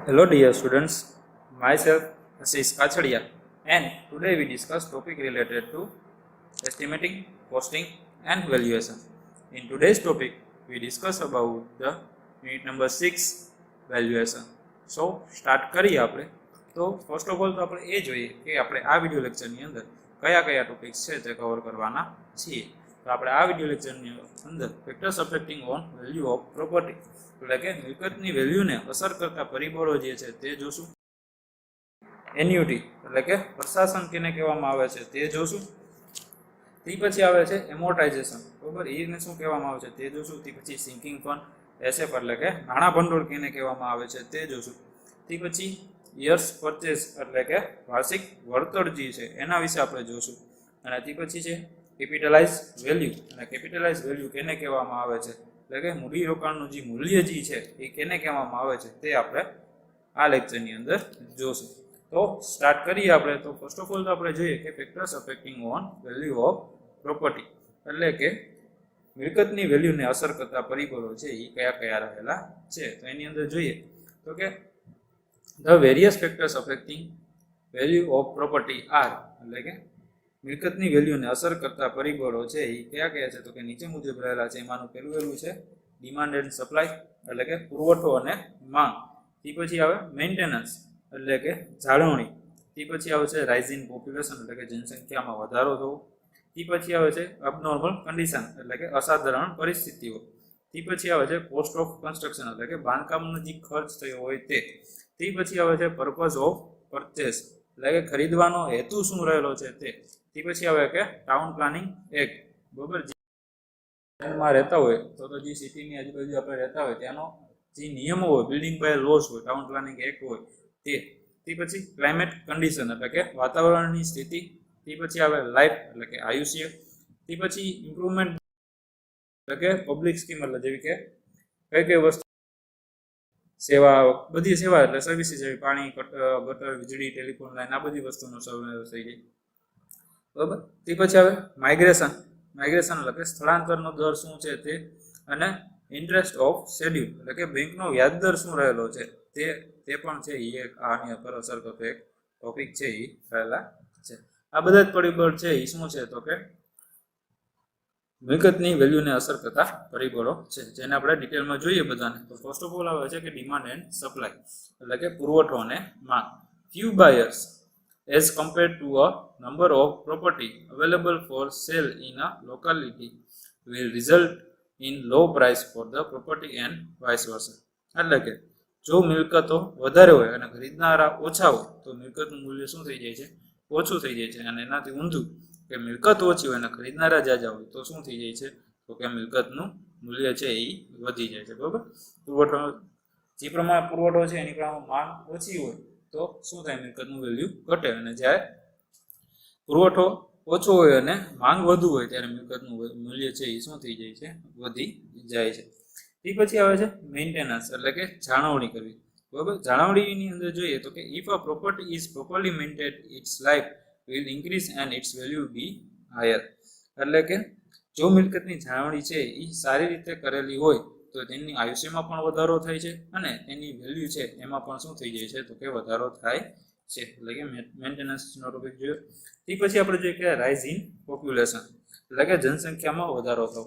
Hello dear students, myself Ashish Kachadia, and today we discuss topic related to estimating, costing and valuation. In today's topic we discuss about the unit number 6 valuation. So start કરીએ આપણે. તો first of all તો આપણે એ જોઈએ કે આપણે આ video લેક્ચરની અંદર કયા કયા ટોપિક્સ છે તે કવર કરવાના છીએ. તો આપણે આ વિડિયો લેક્ચરની અંદર factors affecting on value of property એટલે કે મિલકતની વેલ્યુને અસર કરતા પરિબળો જે છે તે જોશું. એન્યુટી એટલે કે પ્રશાસન કેને કહેવામાં આવે છે તે જોશું. તે પછી આવે છે એમોર્ટાઇઝેશન, બરાબર, એને શું કહેવામાં આવે છે તે જોશું. તે પછી સિંકિંગ ફંડ, એસએફ એટલે કે નાણાં ભંડોળ કેને કહેવામાં આવે છે તે જોશું. તે પછી યર્સ પરચેસ એટલે કે વાર્ષિક વળતર જે છે એના વિશે આપણે જોશું. અને તે પછી છે કેપિટલાઇઝ વેલ્યુ, અને કેપિટલાઇઝ વેલ્યુ કેને કહેવામાં આવે છે એટલે કે મૂડીરોકાણનું જે મૂલ્ય જે છે એ કેને કહેવામાં આવે છે તે આપણે આ લેક્ચરની અંદર જોશું. તો સ્ટાર્ટ કરીએ આપણે. તો ફર્સ્ટ ઓફ ઓલ તો આપણે જોઈએ કે factors affecting on value of property એટલે કે મિલકતની વેલ્યુને અસર કરતા પરિબળો છે એ કયા કયા રહેલા છે. તો એની અંદર જોઈએ તો કે the various factors affecting value of property are એટલે કે મિલકતની વેલ્યુને અસર કરતા પરિબળો છે એ કયા કયા છે તો કે નીચે મુજબ રહેલા છે. એમાંનું પહેલું છે ડિમાન્ડ એન્ડ સપ્લાય એટલે કે પુરવઠો અને માંગ. તે પછી આવે મેન્ટેનન્સ એટલે કે જાળવણી. તે પછી આવે છે રાઇઝ ઇન પોપ્યુલેશન એટલે કે જનસંખ્યામાં વધારો થવો. તે પછી આવે છે અબનોર્મલ કન્ડિશન એટલે કે અસાધારણ પરિસ્થિતિઓ. તે પછી આવે છે કોસ્ટ ઓફ કન્સ્ટ્રક્શન એટલે કે બાંધકામનો જે ખર્ચ થયો હોય તે. તે પછી આવે છે પર્પઝ ઓફ પરચેસ એટલે કે ખરીદવાનો હેતુ શું રહેલો છે તે. તે પછી આવે કે ટાઉન પ્લાનિંગ એક્ટ, બરાબર, માં રહેતા હોય તો જે સિટીની આજુબાજુ આપણે રહેતા હોય ત્યાંનો જે નિયમો હોય, બિલ્ડિંગ બાય લોસ હોય, ટાઉન પ્લાનિંગ એક્ટ હોય તે. તે પછી ક્લાઇમેટ કન્ડિશન એટલે કે વાતાવરણની સ્થિતિ. તે પછી આવે લાઈફ એટલે કે આયુષ્ય. તે પછી ઇમ્પ્રુવમેન્ટ એટલે કે પબ્લિક સ્કીમ એટલે જેવી કે કઈ કઈ વસ્તુ સેવા, બધી સેવા એટલે સર્વિસીસ જેવી પાણી, ગટર, વીજળી, ટેલિફોન લાઈન, આ બધી વસ્તુનો સમાવેશ થઈ જાય, બરાબર. તે પછી આવે માઇગ્રેશન. માઇગ્રેશન એટલે કે સ્થળાંતરનો દર શું છે તે. અને ઇન્ટરેસ્ટ ઓફ શેડ્યુલ એટલે કે બેંકનો વ્યાજ દર શું રહેલો છે તે પણ છે એ એક આની પર અસર કરતો એક ટોપિક છે એ રહેલા છે. આ બધા જ પરિબળ છે એ શું છે તો કે મિલકતની વેલ્યુને અસર કરતા પરિબળો છે, જેને આપણે ડિટેલમાં જોઈએ બધાને. તો ફર્સ્ટ ઓફ ઓલ આવે છે કે ડિમાન્ડ એન્ડ સપ્લાય એટલે કે પુરવઠો અને માંગ. Few buyers as compared to a number of property available for sale in a locality will result in low price for the property and vice versa. એટલે કે જો મિલકતો વધારે હોય અને ખરીદનારા ઓછા હોય તો મિલકતનું મૂલ્ય શું થઈ જાય છે, ઓછું થઈ જાય છે. અને એનાથી ઊંધું કે મિલકત ઓછી હોય અને ખરીદનારા જાજા હોય તો શું થઈ જાય છે તો કે મિલકતનું મૂલ્ય છે એ વધી જાય છે, બરાબર. પુરવઠો જે પ્રમાણે પુરવઠો છે એની પ્રમાણે માંગ ઓછી હોય તો શું થાય, મિલકતનું વેલ્યુ ઘટે. અને જ્યારે પુરવઠો ઓછો હોય અને માંગ વધુ હોય ત્યારે મિલકતનું મૂલ્ય છે એ શું થઈ જાય છે, વધી જાય છે. તે પછી આવે છે મેન્ટેનન્સ એટલે કે જાળવણી કરવી, બરાબર. જાળવણીની અંદર જોઈએ તો કે if a property is properly maintained its life will increase and its value be higher. એટલે કે જો મિલકતની જાળવણી છે એ સારી રીતે કરેલી હોય તો તેની આયુષ્યમાં પણ વધારો થાય છે અને એની વેલ્યુ છે એમાં પણ શું થઈ જાય છે તો કે વધારો થાય છે. એટલે કે મેન્ટેનન્સનો ટોપિક જોયો. તે પછી આપણે જોઈએ કે રાઇઝ ઇન પોપ્યુલેશન એટલે કે જનસંખ્યામાં વધારો થવો.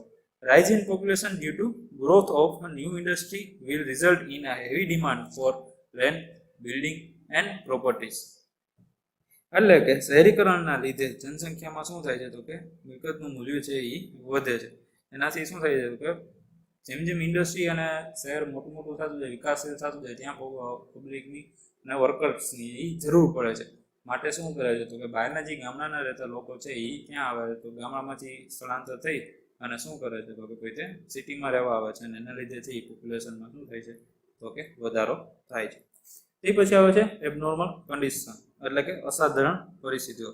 Rise in population due to growth of new industry will result in a heavy demand for land, building and properties. એટલે કે શહેરીકરણના લીધે જનસંખ્યામાં શું થાય છે તો કે મિલકતનું મૂલ્ય છે એ વધે છે. એનાથી શું થાય છે કે જેમ જેમ ઇન્ડસ્ટ્રી અને શહેર મોટું મોટું થતું જાય, વિકાસશીલ થતું જાય, ત્યાં પબ્લિકની અને વર્કર્સની એ જરૂર પડે છે. માટે શું કરે છે તો કે બહારના જે ગામડાના રહેતા લોકો છે એ ક્યાં આવે તો ગામડામાંથી સ્થળાંતર થઈ અને શું કરે છે તો કે પોતે સિટીમાં રહેવા આવે છે. અને એના લીધેથી પોપ્યુલેશનમાં શું થાય છે તો કે વધારો થાય છે. તે પછી આવે છે એબનોર્મલ કન્ડિશન એટલે કે અસાધારણ પરિસ્થિતિઓ.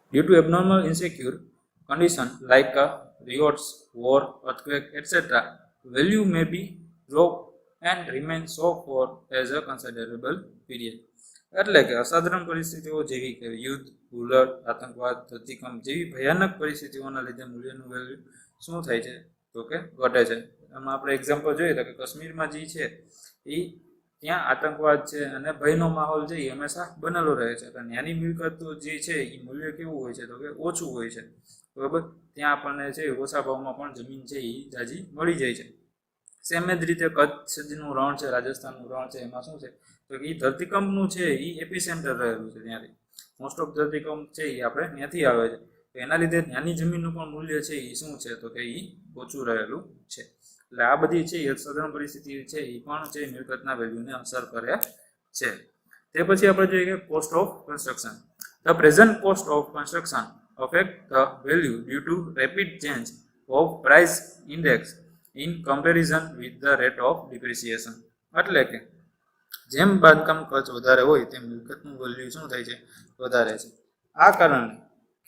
Due to abnormal insecure condition like riots, war, earthquake etcetera value may be dropped and remain so for as a considerable period. એટલે કે અસાધારણ પરિસ્થિતિઓ જેવી કે યુદ્ધ, ભૂલડ, આતંકવાદ, ધરતીકંપ જેવી ભયાનક પરિસ્થિતિઓના લીધે મૂલ્યનું વેલ્યુ શું થાય છે તો કે ઘટે છે. એમાં આપણે એક્ઝામ્પલ જોઈએ તો કે કાશ્મીરમાં જે છે એ ત્યાં આતંકવાદ છે અને ભયનો માહોલ છે એ હંમેશા બનેલો રહે છે. તો નાની મિલકત જે છે એ મૂલ્ય કેવું હોય છે તો કે ઓછું હોય છે, બરાબર. ત્યાં આપણને છે ઓછા ભાવમાં પણ જમીન છે એ જાજી મળી જાય છે. સેમ જ રીતે કચ્છનું રણ છે, રાજસ્થાનનું રણ છે, એમાં શું છે તો એ ધરતીકંપનું છે એ એપી સેન્ટર રહેલું છે. ત્યાંથી મોસ્ટ ઓફ ધરતીકંપ છે એ આપણે ત્યાંથી આવે છે. તો એના લીધે ત્યાંની જમીનનું પણ મૂલ્ય છે એ શું છે તો કે એ ઓછું રહેલું છે. એટલે આ બધી છે એ સઘન પરિસ્થિતિ છે એ પણ છે મિલકતના વેલ્યુને અસર કરે છે. તે પછી આપણે જોઈએ કે cost of construction. The present cost of construction affect the value due to rapid change of price index in comparison with the rate of depreciation. એટલે કે જેમ બાંધકામ ખર્ચ વધારે હોય તેમ મિલકતનું વેલ્યુ શું થાય છે વધારે છે. આ કારણે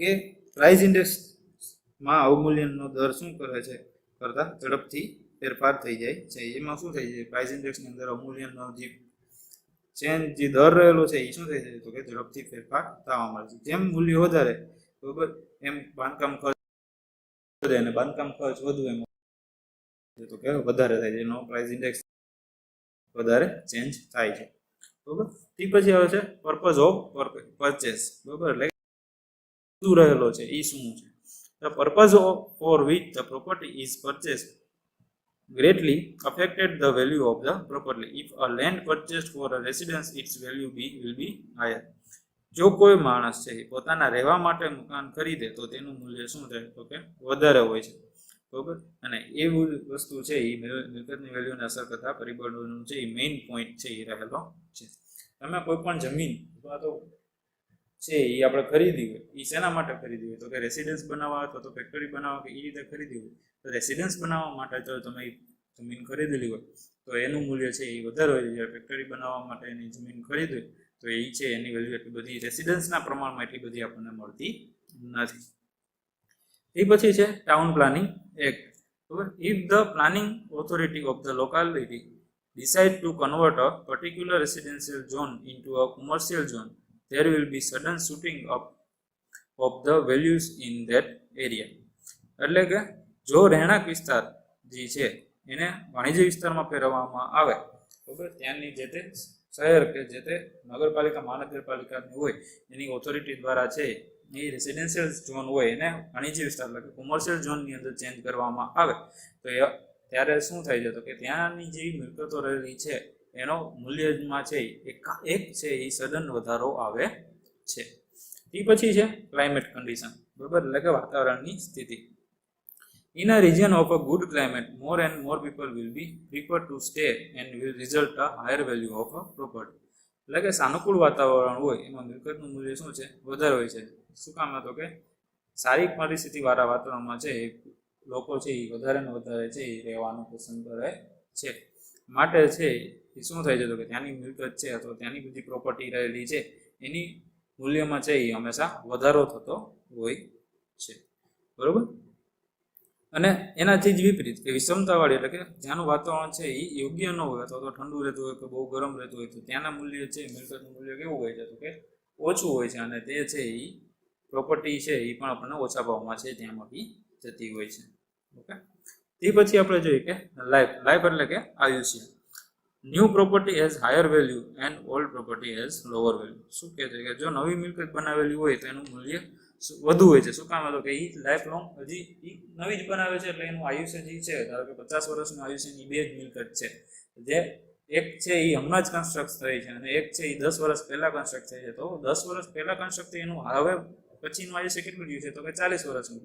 કે પ્રાઇસ ઇન્ડેક્સમાં અવમૂલ્યનનો દર શું કરે છે કરતાં ઝડપથી ફેરફાર થઈ જાય છે. એમાં શું થાય છે પ્રાઇસ ઇન્ડેક્સની અંદર અવમૂલ્યનનો જે દર રહેલો છે એ શું થાય છે તો કે ઝડપથી ફેરફાર થવા મળે છે. જેમ મૂલ્ય વધારે બરોબર એમ બાંધકામ ખર્ચ વધે અને બાંધકામ ખર્ચ વધુ એમ તો કે વધારે થાય છે, એનો પ્રાઇસ ઇન્ડેક્સ વધારે ચેન્જ થાય છે, બરોબર. તે પછી આવે છે પર્પઝ ઓફ પરચેસ, બરોબર. એટલે શું રહેલો છે એ શું છે. The purpose for which the property is purchased greatly affected the value of the property. If a land purchased for a residence, its value will be higher. જો કોઈ માણસ છે પોતાના રહેવા માટે મકાન ખરીદે તો તેનું મૂલ્ય શું થાય તો કે વધારે હોય છે, બરોબર. અને એવું વસ્તુ છે એ મિલકતની વેલ્યુને અસર કરતા પરિબળોનું છે એ મેઇન પોઈન્ટ છે એ રહેલો છે. તમે કોઈ પણ જમીન અથવા તો છે એ આપણે ખરીદી હોય એ શેના માટે ખરીદી હોય તો કે રેસિડન્સ બનાવવા અથવા તો ફેક્ટરી બનાવવા કે એ રીતે ખરીદી હોય તો રેસિડન્સ બનાવવા માટે જો તમે જમીન ખરીદેલી હોય તો એનું મૂલ્ય છે એ વધારે હોય. જ્યારે ફેક્ટરી બનાવવા માટે એની જમીન ખરીદી તો એ છે એની વેલ્યુ એટલી બધી રેસિડન્સના પ્રમાણમાં એટલી બધી આપણને મળતી નથી. એ પછી છે ટાઉન પ્લાનિંગ એક્ટ, બરાબર. If the planning authority of the locality decide to convert a particular residential zone into a commercial zone, there will be sudden shooting up of the values in that area. એટલે કે જો રહેણાંક વિસ્તાર જે છે એને વાણિજ્ય વિસ્તારમાં ફેરવવામાં આવે, બરાબર, ત્યાંની જે તે શહેર કે જે તે નગરપાલિકા મહાનગરપાલિકાની હોય એની ઓથોરિટી દ્વારા છે એ રેસિડેન્શિયલ ઝોન હોય એને વાણિજ્ય વિસ્તાર એટલે કે કોમર્શિયલ ઝોનની અંદર ચેન્જ કરવામાં આવે તો ત્યારે શું થાય છે તો કે ત્યાંની જે મિલકતો રહેલી છે એનો મૂલ્યમાં છે એક છે એ સડન વધારો આવે છે. તે પછી છે ક્લાઇમેટ કન્ડિશન, બરાબર, એટલે કે વાતાવરણની સ્થિતિ. In a region of a good climate, more and more people will be prefer to stay and will result a higher value of a property. એટલે કે સાનુકૂળ વાતાવરણ હોય એમાં મિલકતનું મૂલ્ય શું છે વધારે હોય છે. શું કામ તો કે સારી પરિસ્થિતિ વાળા વાતાવરણમાં છે લોકો છે એ વધારે ને વધારે છે એ રહેવાનું પસંદ કરે છે. માટે છે એ શું થાય છે તો કે ત્યાંની મિલકત છે અથવા ત્યાંની બધી પ્રોપર્ટી રહેલી છે એની મૂલ્યમાં છે એ હંમેશા વધારો થતો હોય છે, બરોબર. અને એનાથી જ વિપરીત કે વિષમતાવાળી એટલે કે જ્યાંનું વાતાવરણ છે એ યોગ્ય ન હોય અથવા તો ઠંડુ રહેતું હોય કે બહુ ગરમ રહેતું હોય તો ત્યાંના મૂલ્ય છે મિલકતનું મૂલ્ય કેવું હોય છે તો કે ઓછું હોય છે અને તે છે એ પ્રોપર્ટી છે એ પણ આપણને ઓછા ભાવમાં છે ત્યાં મળી જતી હોય છે, ઓકે. તે પછી આપણે જોઈએ કે લાઈફ એટલે કે આયુષ્ય. New property has higher value and old property has lower value. શું કહે છે કે જો નવી મિલકત બનાવેલી હોય તો એનું મૂલ્ય વધુ હોય છે. શું કામ હતો કે એ લાઈફ લોંગ હજી એ નવી જ બનાવે છે એટલે એનું આયુષ્ય જે છે ધારો કે 50 વર્ષનું આયુષ્યની બે જ મિલકત છે. જે એક છે એ હમણાં જ કન્સ્ટ્રક્ટ થઈ છે અને એક છે એ 10 વર્ષ પહેલા કન્સ્ટ્રક્ટ થઈ છે. તો 10 વર્ષ પહેલા કન્સ્ટ્રક્ટ થઈ એનું હવે પછીનું આયુષ્ય કેટલું રહ્યું છે તો કે 40 વર્ષનું.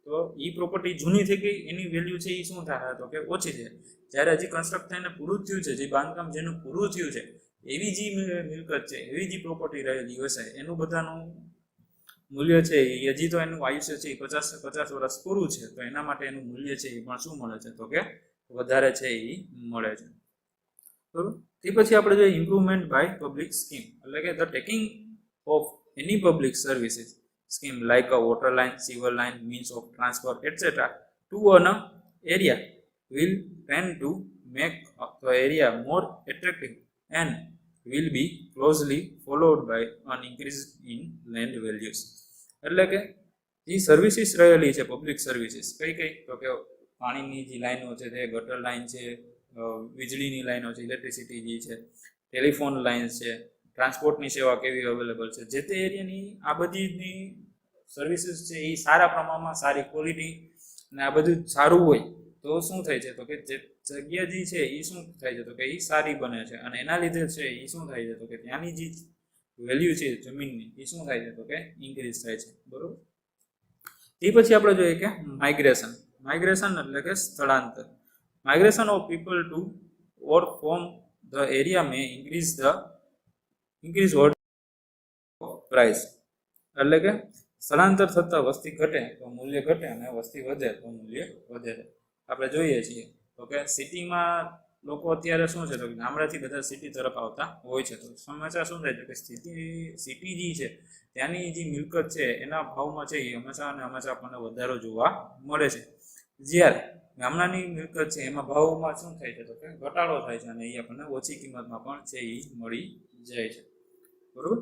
તો એ પ્રોપર્ટી જૂની થઈ ગઈ એની વેલ્યુ છે એ શું થાય તો કે ઓછી છે. જ્યારે હજી કન્સ્ટ્રક્ટ થઈને પૂરું થયું છે જે બાંધકામ જેનું પૂરું થયું છે એવી જે મિલકત છે એવી જે પ્રોપર્ટી રહેલી હશે એનું બધાનું મૂલ્ય છે એ હજી તો એનું આયુષ્ય છે એ 50 વર્ષ પૂરું છે તો એના માટે એનું મૂલ્ય છે એ પણ શું મળે છે તો કે વધારે છે એ મળે છે, બરોબર. તે પછી આપણે જોઈએ ઇમ્પ્રુવમેન્ટ બાય પબ્લિક સ્કીમ એટલે કે the taking of any public services scheme like a water line, sewer line, means of transfer, etc. to an area will tend to make the area more attractive and will be closely followed by an increase in land values. એટલે કે જે services રહેલી છે public services કઈ કઈ તો કે પાણીની જે લાઈનો છે તે ગટર લાઈન છે, વીજળીની લાઈનો છે, ઇલેક્ટ્રિસિટી જે છે, ટેલિફોન લાઇન્સ છે, ટ્રાન્સપોર્ટની સેવા કેવી અવેલેબલ છે, જે તે એરિયાની આ બધીની સર્વિસીસ છે એ સારા પ્રમાણમાં, સારી ક્વોલિટી અને આ બધું સારું હોય તો શું થાય છે તો કે જે જગ્યા જે છે એ શું થાય છે તો કે એ સારી બને છે, અને એના લીધે છે એ શું થાય છે તો કે ત્યાંની જે વેલ્યુ છે જમીનની એ શું થાય છે તો કે ઇન્ક્રીઝ થાય છે, બરોબર. તે પછી આપણે જોઈએ કે માઇગ્રેશન એટલે કે સ્થળાંતર. Migration of people two or from the area May increase price. એટલે કે સ્થળાંતર થતાં વસ્તી ઘટે તો મૂલ્ય ઘટે, અને વસ્તી વધે તો મૂલ્ય વધે. આપણે જોઈએ છીએ તો કે સિટીમાં લોકો અત્યારે શું છે તો ગામડાથી બધા સિટી તરફ આવતા હોય છે, તો સમસ્યા શું થાય છે કે સિટી જે છે ત્યાંની જે મિલકત છે એના ભાવમાં છે એ હંમેશા આપણને વધારો જોવા મળે છે, જ્યારે ગામડાની મિલકત છે એમાં ભાવમાં શું થાય છે તો કે ઘટાડો થાય છે, અને એ આપણને ઓછી કિંમતમાં પણ છે એ મળી જાય છે, બરોબર.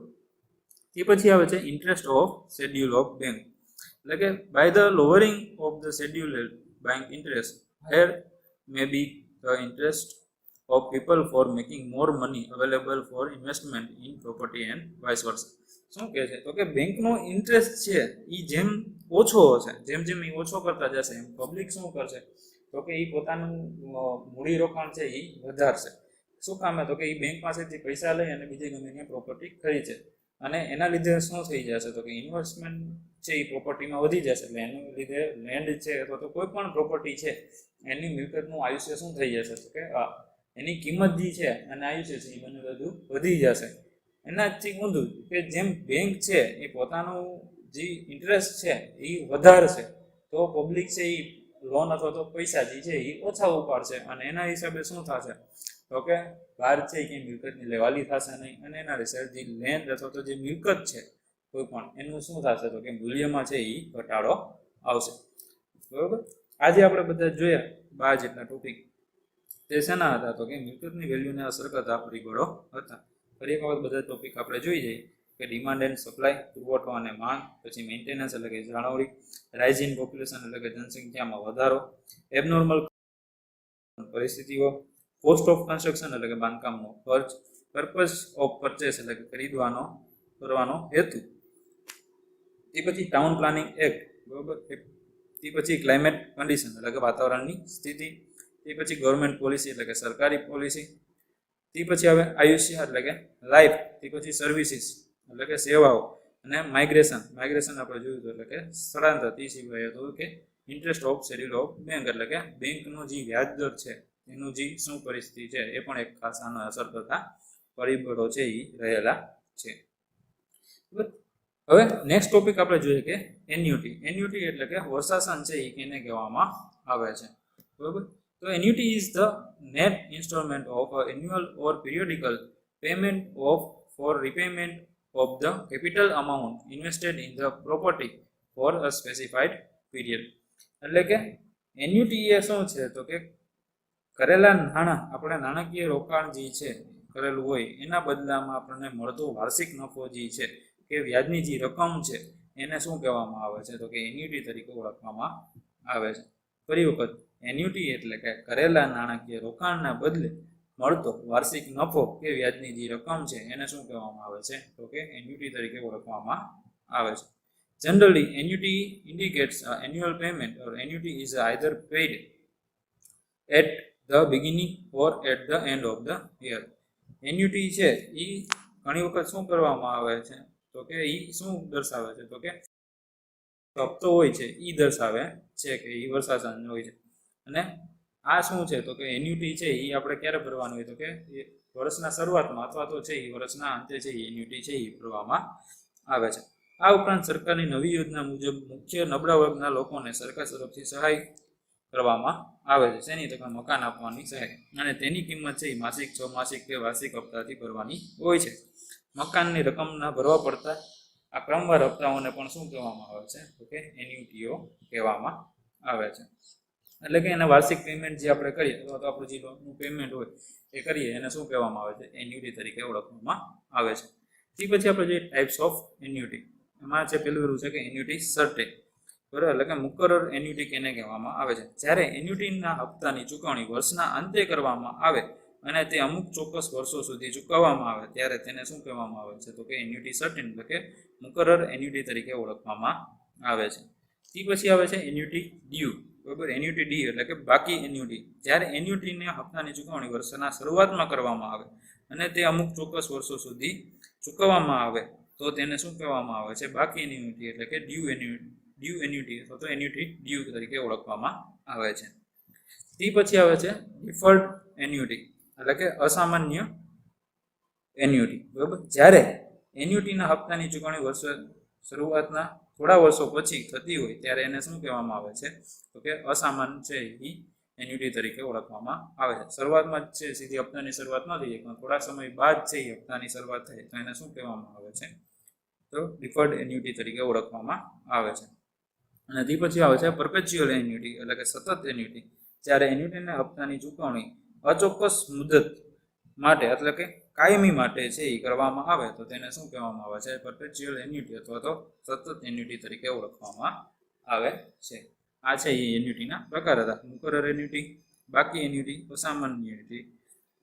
તે પછી આવે છે interest of schedule of bank. એટલે કે by the lowering of the schedule bank interest higher may be the interest of people for making more money available for investment in property and vice versa. શું કહે છે તો કે બેંકનો interest છે એ જેમ ઓછો હશે, જેમ એ ઓછો કરતા જશે એમ પબ્લિક શું કરશે તો કે એ પોતાનું મૂડી રોકાણ છે એ વધારશે. શું કામે તો કે એ બેંક પાસેથી પૈસા લઈ અને બીજી ગમે ત્યાં પ્રોપર્ટી ખરીદશે, અને એના લીધે શું થઈ જશે તો કે ઇન્વેસ્ટમેન્ટ છે એ પ્રોપર્ટીમાં વધી જશે, એટલે એનું લીધે લેન્ડ છે અથવા તો કોઈ પણ પ્રોપર્ટી છે એની મિલકતનું આયુષ્ય શું થઈ જશે તો કે એની કિંમત જે છે અને આયુષ્ય છે એ બંને બધું વધી જશે. એનાથી ઊંધું કે જેમ બેંક છે એ પોતાનું જે ઇન્ટરેસ્ટ છે એ વધારશે તો પબ્લિક છે એ લોન અથવા તો પૈસા જે છે એ ઓછા ઉપાડશે, અને એના હિસાબે શું થશે તો કે બહાર છે કે મિલકતની લેવાલી થશે નહીં, અને એના હિસાબે જે લેન્ડ અથવા તો જે મિલકત છે કોઈ પણ એનું શું થશે તો કે મૂલ્યમાં છે એ ઘટાડો આવશે, બરોબર. આજે આપણે બધા જોયા 12 જેટલા ટોપિક તે શેના હતા તો કે મિલકતની વેલ્યુને અસર કરતા પરિબળો હતા. ફરી એક વખત બધા ટોપિક આપણે જોઈ જઈએ કે ડિમાન્ડ એન્ડ સપ્લાય, પુરવઠો અને માંગ, પછી મેન્ટેનન્સ એટલે કે જાળવણી, રાઇઝ ઇન પોપ્યુલેશન એટલે કે જનસંખ્યામાં વધારો, એબનોર્મલ પરિસ્થિતિઓ, કોસ્ટ ઓફ કન્સ્ટ્રક્શન એટલે કે બાંધકામનો ખર્ચ, પર્પઝ ઓફ પરચેસ એટલે કે કરવાનો હેતુ, તે પછી ટાઉન પ્લાનિંગ એક્ટ, બરોબર, તે પછી ક્લાઇમેટ કન્ડિશન એટલે કે વાતાવરણની સ્થિતિ, તે પછી ગવર્મેન્ટ પોલિસી એટલે કે સરકારી પોલિસી, તે પછી આવે આયુષ્ય એટલે કે લાઈફ, તે પછી સર્વિસીસ એટલે કે સેવાઓ, અને માઇગ્રેશન આપણે જોયું હતું એટલે કે સ્થળાંતર, તે સિવાય હતું કે interest of schedule of bank એટલે કે બેંકનો જે વ્યાજ દર છે એનું જે શું પરિસ્થિતિ છે એ પણ એક ખાસ આનો અસર કરતા પરિબળો છે એ રહેલા છે. હવે નેક્સ્ટ ટોપિક આપણે જોઈએ કે એન્યુટી એટલે કે વર્ષાસન છે એ કેને કહેવામાં આવે છે, બરોબર. તો annuity is the net instalment of annual or periodical payment for repayment of the capital amount invested in the property for a specified period. એટલે કે એન્યુટી એ શું છે તો કે કરેલા નાણાં, આપણે નાણાકીય રોકાણ જે છે કરેલું હોય એના બદલામાં આપણને મળતો વાર્ષિક નફો જે છે કે વ્યાજની જે રકમ છે એને શું કહેવામાં આવે છે તો કે એન્યુટી તરીકે ઓળખવામાં આવે છે. ફરી વખત એન્યુટી એટલે કે કરેલા નાણાકીય રોકાણના બદલે મળતો વાર્ષિક નફો કે વ્યાજની જે રકમ છે એને શું કહેવામાં આવે છે તો કે એન્યુટી તરીકે ઓળખવામાં આવે છે. Generally, annuity indicates annual payment, or annuity is either paid at the beginning or at the end of the year. Annuity છે એ ઘણી વખત શું કરવામાં આવે છે તો કે એ શું દર્શાવે છે તો કે હપ્તો હોય છે એ દર્શાવે છે કે એ વર્ષાસન હોય છે, અને આ શું છે તો કે એન્યુટી છે એ આપણે ક્યારે ભરવાનું હોય તો કે વર્ષના શરૂઆતમાં અથવા તો છે એ વર્ષના અંતે છે એ એન્યુટી છે એ ભરવામાં આવે છે. આ ઉપરાંત સરકારની નવી યોજના મુજબ મુખ્ય નબળા વર્ગના લોકોને સરકાર તરફથી સહાય કરવામાં આવે છે. શેની તો કે મકાન આપવાની સહાય, અને તેની કિંમત છે એ માસિક, 6 માસિક કે વાર્ષિક હપ્તાથી ભરવાની હોય છે. મકાનની રકમના ભરવા પડતા આ ક્રમવાર હપ્તાઓને પણ શું કહેવામાં આવે છે તો કે એન્યુટીઓ કહેવામાં આવે છે. એટલે કે એના વાર્ષિક પેમેન્ટ જે આપણે કરીએ અથવા તો આપણું જે લોનનું પેમેન્ટ હોય એ કરીએ એને શું કહેવામાં આવે છે એન્યુટી તરીકે ઓળખવામાં આવે છે. તે પછી આપણે જે ટાઈપ્સ ઓફ એન્યુટી, એમાં છે પેલું છે કે એન્યુટી સર્ટેન. બરાબર, એટલે કે મુકરર એન્યુટી કેને કહેવામાં આવે છે? જ્યારે એન્યુટીના હપ્તાની ચૂકવણી વર્ષના અંતે કરવામાં આવે અને તે અમુક ચોક્કસ વર્ષો સુધી ચૂકવવામાં આવે ત્યારે તેને શું કહેવામાં આવે છે? તો કે એન્યુટી સર્ટેન, એટલે કે મુકરર એન્યુટી તરીકે ઓળખવામાં આવે છે. તે પછી આવે છે એન્યુટી ડ્યુ. બરાબર, એન્યુટી ડ્યુ એટલે કે બાકી એન્યુટી. જ્યારે એન્યુટીના હપ્તાની ચૂકવણી વર્ષના શરૂઆતમાં કરવામાં આવે અને તે અમુક ચોક્કસ વર્ષો સુધી ચૂકવવામાં આવે તો તેને શું કહેવામાં આવે છે? બાકી એન્યુટી, એટલે કે ડ્યુ એન્યુટી અથવા તો એન્યુટી ડ્યુ તરીકે ઓળખવામાં આવે છે. તે પછી આવે છે ડિફર્ડ એન્યુટી, એટલે કે અસામાન્ય એન્યુટી. બરાબર, જ્યારે એન્યુટીના હપ્તાની ચૂકવણી શરૂઆતના થોડા વર્ષો પછી થતી હોય ત્યારે એને શું કહેવામાં આવે છે? તો કે અસામાન્ય છે એ એન્યુટી તરીકે ઓળખવામાં આવે છે. શરૂઆતમાં જ છે સીધી હપ્તાની શરૂઆત ન થઈ પણ થોડા સમય બાદ છે એ હપ્તાની શરૂઆત થાય તો એને શું કહેવામાં આવે છે? તો ડિફર્ડ એન્યુટી તરીકે ઓળખવામાં આવે છે. અને તે પછી આવે છે પરપેચ્યુઅલ એન્યુટી, એટલે કે સતત એન્યુટી. જ્યારે એન્યુટીના હપ્તાની ચૂકવણી અચોક્કસ મુદત માટે, એટલે કે કાયમી માટે છે એ કરવામાં આવે તો તેને શું કહેવામાં આવે છે? પરપેચ્યુઅલ એન્યુટી અથવા તો સતત એન્યુટી તરીકે ઓળખવામાં આવે છે. આ છે એ એન્યુટીના પ્રકાર હતા: મુકરર એન્યુટી, બાકી એન્યુટી, અસામાન્ય એન્યુટી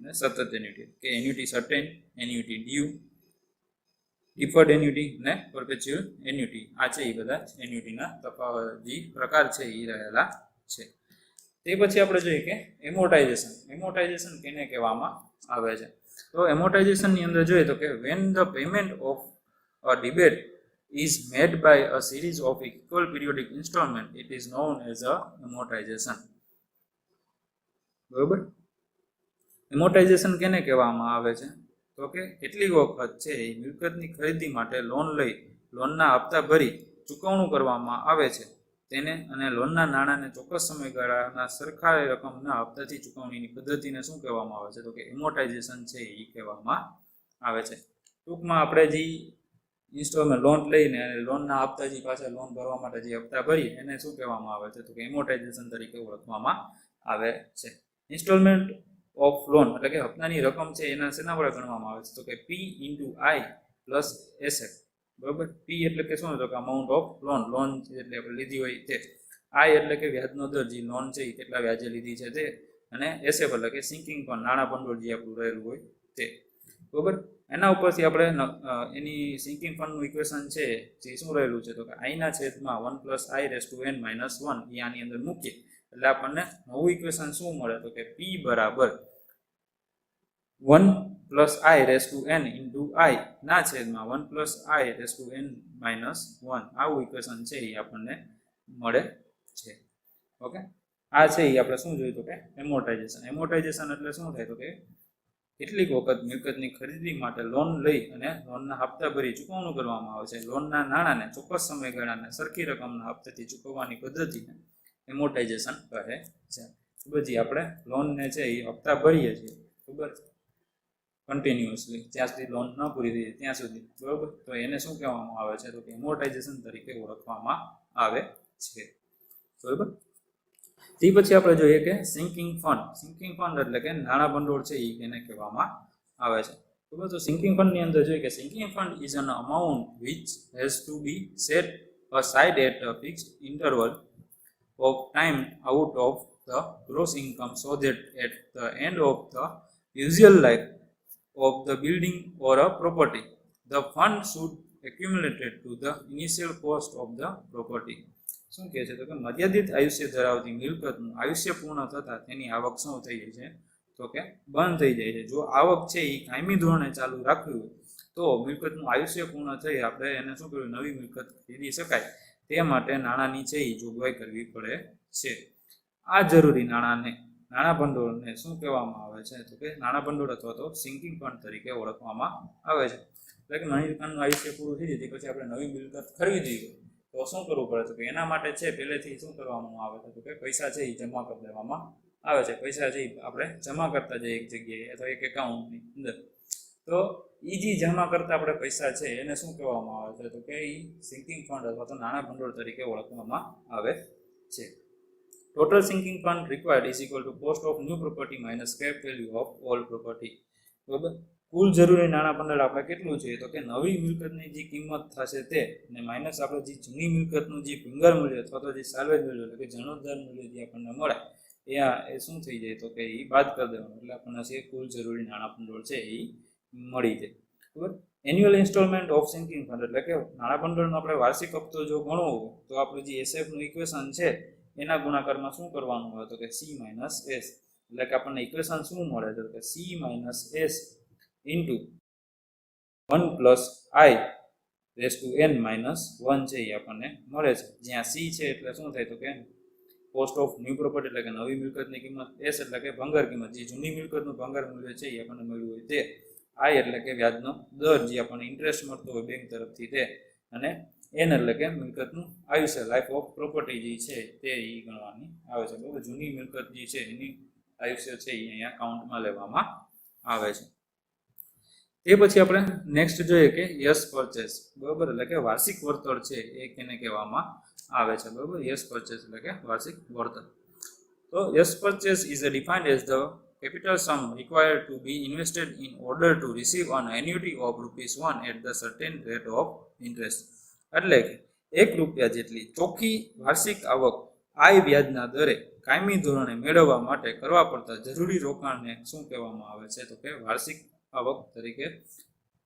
અને સતત એન્યુટી. કે annuity certain, annuity due, deferred annuity અને પરપેચ્યુઅલ એન્યુટી. આ છે એ બધા એન્યુટીના જે પ્રકાર છે એ રહેલા છે. તે પછી આપણે જોઈએ કે એમોર્ટાઇઝેશન. એમોર્ટાઇઝેશન કેને કહેવામાં આવે છે? તો એમોર્ટાઇઝેશનની અંદર જોઈએ તો કે when the payment of a debate is made by a series of equal periodic installment, it is known as a amortization. બરોબર, એમોર્ટાઇઝેશન કેને કહેવામાં આવે છે? તો કે કેટલીક વખત છે એ મિલકતની ખરીદી માટે લોન લઈ લોનના હપ્તા ભરી ચૂકવણું કરવામાં આવે છે તેને અને લોનના નાણાંને ચોક્કસ સમયગાળાના સરખા રકમના હપ્તાથી ચૂકવણીની પદ્ધતિને શું કહેવામાં આવે છે? તો કે એમોર્ટાઇઝેશન છે એ કહેવામાં આવે છે. ટૂંકમાં આપણે જે ઇન્સ્ટોલમેન્ટ લોન લઈને અને લોનના હપ્તાજી પાસે લોન ભરવા માટે જે હપ્તા ભરીએ એને શું કહેવામાં આવે છે? તો કે એમોર્ટાઇઝેશન તરીકે ઓળખવામાં આવે છે. ઇન્સ્ટોલમેન્ટ ઓફ લોન, એટલે કે હપ્તાની રકમ છે એના શેના વડે ગણવામાં આવે છે? તો કે પી ઇન્ટુ આઈ પ્લસ એસએફ. બરાબર, પી એટલે કે શું? તો કે અમાઉન્ટ ઓફ લોન એટલે આપણે લીધી હોય તે. આઈ એટલે કે વ્યાજનો દર, જે લોન છે એ કેટલા વ્યાજે લીધી છે તે. અને એસએફ એટલે કે સિંકિંગ ફંડ, નાણાં ભંડોળ જે આપણું રહેલું હોય તે. બરાબર, એના ઉપરથી આપણે એની સિંકિંગ ફંડનું ઇક્વેશન છે જે શું રહેલું છે? તો કે આઈના છેદમાં 1 + i⁻n - 1 એ આની અંદર મૂકીએ એટલે આપણને નવું ઇક્વેશન શું મળે? તો કે પી બરાબર 1 + i⁻n × i ના છેદમાં 1 + i⁻n - 1. આવું ઇક્વેશન છે એ આપણને મળે છે. ઓકે, આ છે એ આપણે શું જોયું? તો કે એમોર્ટાઇઝેશન. એમોર્ટાઇઝેશન એટલે શું થાય? તો કે કેટલીક વખત મિલકતની ખરીદી માટે લોન લઈ અને લોનના હપ્તા ભરી ચૂકવણું કરવામાં આવે છે. લોનના નાણાંને ચોક્કસ સમયગાળાને સરખી રકમના હપ્તાથી ચૂકવવાની પદ્ધતિને એમોર્ટાઇઝેશન કહે છે. બધી આપણે લોનને છે એ હપ્તા ભરીએ છીએ, બરાબર, કન્ટિન્યુઅસલી જ્યાં સુધી લોન ન પૂરી થઈ જાય ત્યાં સુધી. બરાબર, તો એને શું કહેવામાં આવે છે? તો કે એમોર્ટાઇઝેશન તરીકે ઓળખવામાં આવે છે. બરાબર, તે પછી આપણે જોઈએ કે સિંકિંગ ફંડ. સિંકિંગ ફંડ એટલે કે નાણાં ભંડોળ છે એ એને કહેવામાં આવે છે. બરાબર, તો સિંકિંગ ફંડની અંદર જોઈએ કે sinking fund is an amount which has to be set aside at a fixed interval of time out of the gross income so that at the end of the usual life of the building or a property the fund should accumulate to the initial cost of the property. શું કહે છે? તો કે મર્યાદિત આયુષ્ય ધરાવતી મિલકતનું આયુષ્ય પૂર્ણ થતાં તેની આવક શું થઈ જાય છે? તો કે બંધ થઈ જાય છે. જો આવક છે એ કાયમી ધોરણે ચાલુ રાખવી હોય તો મિલકતનું આયુષ્ય પૂર્ણ થઈ આપણે એને શું કર્યું? નવી મિલકત ખરીદી શકાય તે માટે નાણાંની છે એ જોગવાઈ કરવી પડે છે. આ જરૂરી નાણાં ભંડોળને શું કહેવામાં આવે છે? તો કે નાણાં ભંડોળ અથવા તો સિંકિંગ ફંડ તરીકે ઓળખવામાં આવે છે. એટલે કે મિલકતનું આયુષ્ય પૂરું થઈ જાય પછી આપણે નવી મિલકત ખરીદી હોય તો શું કરવું પડે? તો કે એના માટે છે પહેલેથી શું કરવામાં આવે છે? તો કે પૈસા છે એ જમા કરી દેવામાં આવે છે. પૈસા છે આપણે જમા કરતા જઈએ એક જગ્યાએ અથવા એક એકાઉન્ટની અંદર. તો એ જે જમા કરતા આપણે પૈસા છે એને શું કહેવામાં આવે છે? તો કે એ સિંકિંગ ફંડ અથવા તો નાણાં ભંડોળ તરીકે ઓળખવામાં આવે છે. Total sinking fund required is equal to cost of new property minus scrap value of old property. બરાબર, કુલ જરૂરી નાણાં ભંડોળ આપણે કેટલું જોઈએ તો કે નવી મિલકતની જે કિંમત થશે તે અને માઇનસ આપણે જે જૂની મિલકતનું જે ભંગાર મૂલ્ય અથવા તો જે સાલ્વેજ મૂલ્ય એટલે કે જણોદ્ધાર મૂલ્ય જે આપણને મળે એ શું થઈ જાય તો કે એ બાદ કરી દેવાનું એટલે આપણને જે કુલ જરૂરી નાણાં ભંડોળ છે એ મળી જાય બરાબર. Annual installment of sinking fund એટલે કે નાણાં ભંડોળનો આપણે વાર્ષિક હપ્તો જો ગણવો હોય તો આપણું જે એસએફનું ઇક્વેશન છે એના ગુણાકારમાં શું કરવાનું હોય તો કે સી માઇનસ એસ એટલે કે આપણને ઇક્વેશન શું મળે તો કે C minus S into 1 plus I raise to N minus 1 છે એ આપણને મળે છે. જ્યાં સી છે એટલે શું થાય તો કે કોસ્ટ ઓફ ન્યૂ પ્રોપર્ટી એટલે કે નવી મિલકતની કિંમત, એસ એટલે કે ભંગાર કિંમત, જે જૂની મિલકતનું ભંગાર મૂલ્ય છે એ આપણને મળ્યું હોય તે, આઈ એટલે કે વ્યાજનો દર જે આપણને ઇન્ટરેસ્ટ મળતો હોય બેંક તરફથી તે, અને એન એટલે કે મિલકતનું આયુષ્ય લાઈફ ઓફ પ્રોપર્ટી જે છે તે એ ગણવાની આવે છે બરાબર. જૂની મિલકત જે છે એની આયુષ્ય છે એ અહીંયા કાઉન્ટમાં લેવામાં આવે છે. તે પછી આપણે નેક્સ્ટ જોઈએ કે યસ પરચેસ બરાબર એટલે કે વાર્ષિક વળતર છે એ કેને કહેવામાં આવે છે બરાબર. યસ પરચેસ એટલે કે વાર્ષિક વળતર. તો yes purchase is defined as the capital sum required to be invested in order to receive an annuity of ₹1 at the certain rate of interest. એટલે કે ₹1 જેટલી ચોખ્ખી વાર્ષિક આવક આય વ્યાજના દરે કાયમી ધોરણે મેળવવા માટે કરવા પડતા જરૂરી રોકાણને શું કહેવામાં આવે છે તો કે વાર્ષિક આવક તરીકે,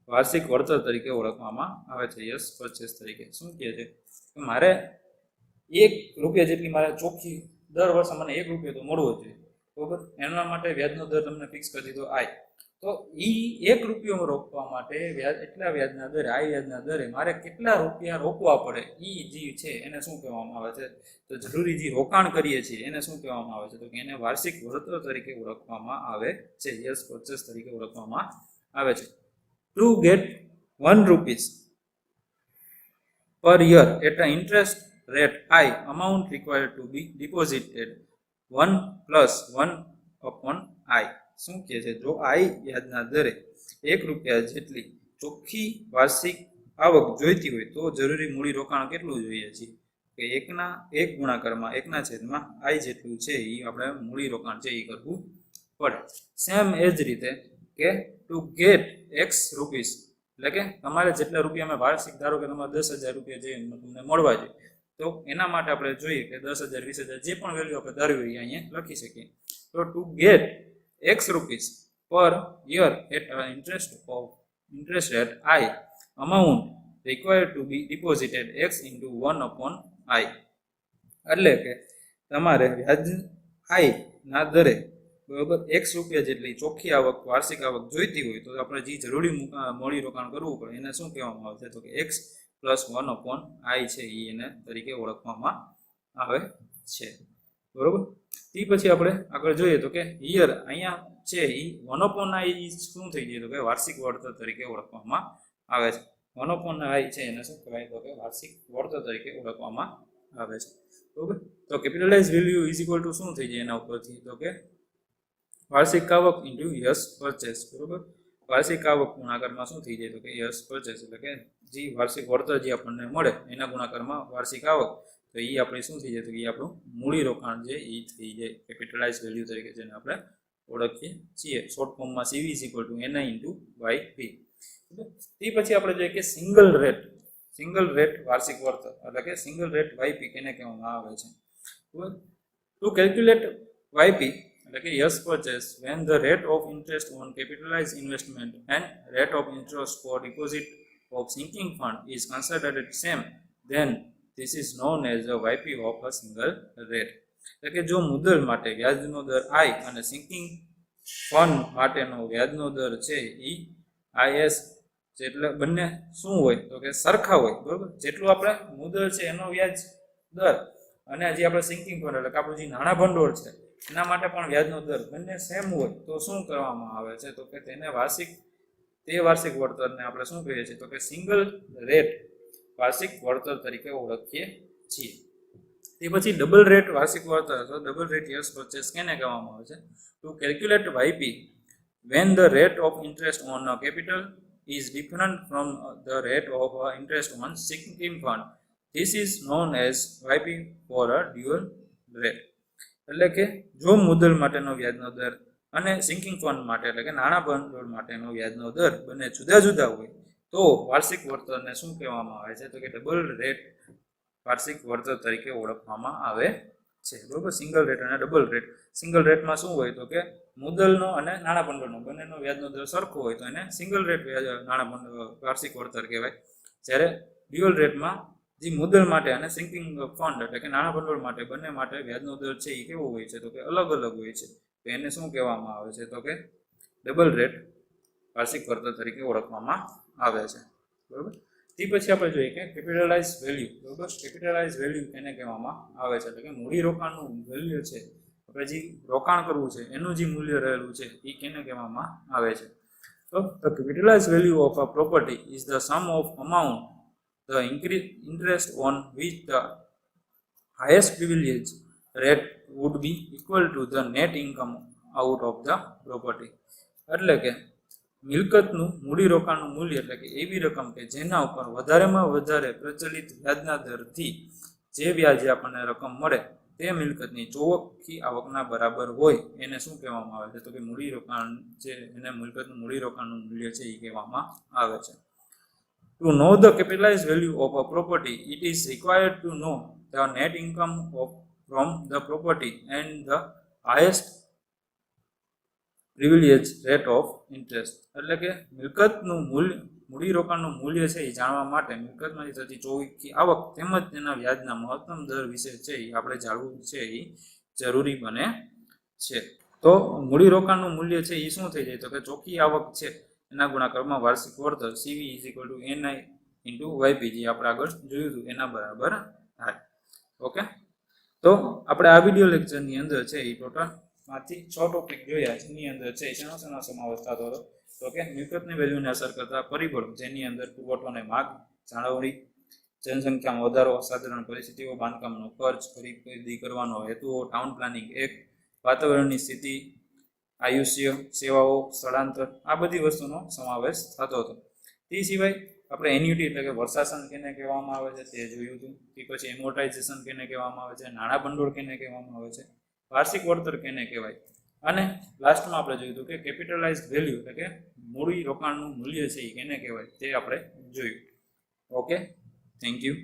વાર્ષિક વળતર તરીકે ઓળખવામાં આવે છે. યસ પરચેસ તરીકે શું કહે છે કે મારે ₹1 જેટલી મારે ચોખ્ખી દર વર્ષે મને ₹1 તો મળવો જોઈએ બરાબર. એના માટે વ્યાજનો દર તમને ફિક્સ કરી દીધો આઈ, તો ₹1 રોકવા માટે વ્યાજ એટલા વ્યાજના દરે, આઈ વ્યાજના દરે મારે કેટલા રૂપિયા રોકવા પડે એ જે છે એને શું કહેવામાં આવે છે તો જરૂરી જે રોકાણ કરીએ છીએ એને શું કહેવામાં આવે છે તો કે એને વાર્ષિક વળતર તરીકે ઓળખવામાં આવે છે. યસ પરચેસ તરીકે ઓળખવામાં આવે છે. Two gate ₹1 per year at an interest rate I, amount required to be deposited 1 plus 1 upon I. શું કહે છે જો આઈ વ્યાજના દરે ₹1 જેટલી ચોખ્ખી વાર્ષિક આવક જોઈતી હોય તો જરૂરી મૂડી રોકાણ કેટલું જોઈએ છે કે 1 ગુણાકારમાં 1/, આઈ જેટલું છે એ આપણે મૂડી રોકાણ છે એ કરવું પડે. સેમ એ જ રીતે કે ટુ ગેટ ₹X એટલે કે તમારે જેટલા રૂપિયા મેં વાર્ષિક, ધારો કે તમારે ₹10,000 જે તમને મળવા જોઈએ તો એના માટે આપણે જોઈએ કે 10,000, 20,000 જે પણ વેલ્યુ આપણે ધારવી હોય અહીંયા લખી શકીએ. તો two gate ₹X per year at interest rate I, amount required to be deposited X into 1 upon I. એટલે કે તમારે વ્યાજ આઈ ના દરે બરાબર ₹X જેટલી ચોખ્ખી આવક, વાર્ષિક આવક જોઈતી હોય તો આપણે જે જરૂરી મૂડી રોકાણ કરવું પડે એને શું કહેવામાં આવે છે તો કે X plus 1 upon I છે એ એને તરીકે ઓળખવામાં આવે છે બરોબર. તે પછી આપણે આગળ જોઈએ તો કે યર અહીંયા છે એ 1 upon I શું થઈ જાય તો કે વાર્ષિક વળતર તરીકે ઓળખવામાં આવે છે. 1 upon I છે એને શું કહેવાય તો કે વાર્ષિક વળતર તરીકે ઓળખવામાં આવે છે બરોબર. તો capitalise value is equal to શું થઈ જાય એના ઉપરથી તો કે વાર્ષિક આવક ઇન્ટુ યસ પરચેસ બરોબર. વાર્ષિક આવક ગુણાકારમાં શું થઈ જાય તો કે યસ પરચેસ એટલે કે જે વાર્ષિક વળતર જે આપણને મળે એના ગુણાકારમાં વાર્ષિક આવક, તો એ આપણે શું થઈ જાય તો એ આપણું મૂડી રોકાણ છે એ થઈ જાય કેપિટલાઇઝ વેલ્યુ તરીકે જેને આપણે ઓળખીએ છીએ. શોર્ટ ફોર્મમાં CV is equal to NI into YP. તે પછી આપણે જોઈએ કે સિંગલ રેટ વાર્ષિક વળતર એટલે કે સિંગલ રેટ YP કેને કહેવામાં આવે છે. ટુ કેલ્ક્યુલેટ YP એટલે કે yes purchase when the rate of interest on capitalized investment and rate of interest for deposit of sinking fund is considered same, then this is known as the YP of a single rate. એટલે કે જો મુદ્દલ માટે વ્યાજનો દર I અને sinking fund માટેનો વ્યાજનો દર છે એ IS જેટલા બંને શું હોય તો કે સરખા હોય બરોબર. જેટલું આપણે મુદ્દલ છે એનો વ્યાજ દર અને જે આપણે સિંકિંગ ફંડ એટલે કે આપણું જે નાણાં ભંડોળ છે એના માટે પણ વ્યાજનો દર બંને સેમ હોય તો શું કરવામાં આવે છે તો કે તેને વાર્ષિક વળતરને આપણે શું કહીએ છીએ તો કે સિંગલ રેટ વાર્ષિક વળતર તરીકે ઓળખીએ છીએ. તે પછી ડબલ રેટ વાર્ષિક વળતર અથવા ડબલ રેટ યસ પરચેસ કેને કહેવામાં આવે છે to calculate YP when the rate of interest on a capital is different from the rate of interest on sinking fund. This is known as YP for a dual rate. એટલે કે જો મુદ્દલ માટેનો વ્યાજનો દર અને સિંકિંગ ફંડ માટે એટલે કે નાણાં ભંડોળ માટેનો વ્યાજનો દર બંને જુદા જુદા હોય તો વાર્ષિક વળતરને શું કહેવામાં આવે છે તો કે ડબલ રેટ વાર્ષિક વળતર તરીકે ઓળખવામાં આવે છે. બરોબર, સિંગલ રેટ અને ડબલ રેટ. સિંગલ રેટમાં શું હોય તો કે મુદ્દલનો અને નાણાં ભંડોળનો બંનેનો વ્યાજનો દર સરખો હોય તો એને સિંગલ રેટ નાણાં ભંડોળ વાર્ષિક વળતર કહેવાય. જ્યારે ડ્યુઅલ રેટમાં જે મુદ્દલ માટે અને સિંકિંગ ફંડ એટલે કે નાણાં ભંડોળ માટે બંને માટે વ્યાજનો દર છે એ કેવો હોય છે તો કે અલગ અલગ હોય છે. તો એને શું કહેવામાં આવે છે તો કે ડબલ રેટ વાર્ષિક વળતર તરીકે ઓળખવામાં આવે છે. બરોબર, તે પછી આપણે જોઈએ કે કેપિટલાઇઝ વેલ્યુ. બરોબર, કેપિટલાઇઝ વેલ્યુ એને કહેવામાં આવે છે એટલે કે મૂડી રોકાણનું વેલ્યુ છે, આપણે જે રોકાણ કરવું છે એનું જે મૂલ્ય રહેલું છે એ કેને કહેવામાં આવે છે. તો the capitalized value of a property is the sum of amount the interest on which the highest privilege rate would be equal to the net income out of the property. એટલે કે મિલકતનું મૂડીરોકાણનું મૂલ્ય એટલે કે એવી રકમ કે જેના ઉપર વધારેમાં વધારે પ્રચલિત વ્યાજના દરથી જે વ્યાજે આપણને રકમ મળે તે મિલકતની ચોખ્ખી આવકના બરાબર હોય એને શું કહેવામાં આવે છે તો કે મૂડીરોકાણ છે એને મિલકતનું મૂડીરોકાણનું મૂલ્ય છે એ કહેવામાં આવે છે. To know the capitalized value of a property, it is required to know the net income from the property and the highest privilege rate of interest. એટલે કે મિલકતનું મૂડીરોકાણનું મૂલ્ય છે એ જાણવા માટે મિલકતમાંથી થતી ચોખ્ખી આવક તેમજ તેના વ્યાજના મહત્તમ દર વિશે છે એ આપણે જાણવું છે એ જરૂરી બને છે. તો મૂડીરોકાણનું મૂલ્ય છે એ શું થઈ જાય તો કે ચોખ્ખી આવક છે એના ગુણાકારમાં વાર્ષિક વળતર CV = NI × YP જે આપણે આગળ જોયું હતું એના બરાબર થાય. ઓકે, તો આપણે આ વિડીયો લેક્ચરની અંદર છે એ ટોટલ 5 થી 6 ટોપિક જોયા. જેની અંદર છે શેનો સમાવેશ થતો હતો તો કે મિલકતની વેલ્યુને અસર કરતા પરિબળો, જેની અંદર પુરવઠોની માંગ, જાળવણી, જનસંખ્યામાં વધારો, સાધારણ પરિસ્થિતિઓ, બાંધકામનો ખર્ચ, ખરીદી કરવાનો હેતુઓ, ટાઉન પ્લાનિંગ એક્ટ, વાતાવરણની સ્થિતિ, આયુષ્ય, સેવાઓ, સ્થળાંતર, આ બધી વસ્તુનો સમાવેશ થતો હતો. તે સિવાય આપણે એન્યુટી એટલે કે વર્ષાસન કેને કહેવામાં આવે છે તે જોયું હતું. કે પછી એમોર્ટાઇઝેશન કેને કહેવામાં આવે છે, નાણાં ભંડોળ કેને કહેવામાં આવે છે, વાર્ષિક વળતર કેને કહેવાય, અને લાસ્ટમાં આપણે જોયું હતું કે કેપિટલાઇઝ્ડ વેલ્યુ એટલે કે મૂડી રોકાણનું મૂલ્ય છે એ કેને કહેવાય તે આપણે જોયું. Okay, thank you.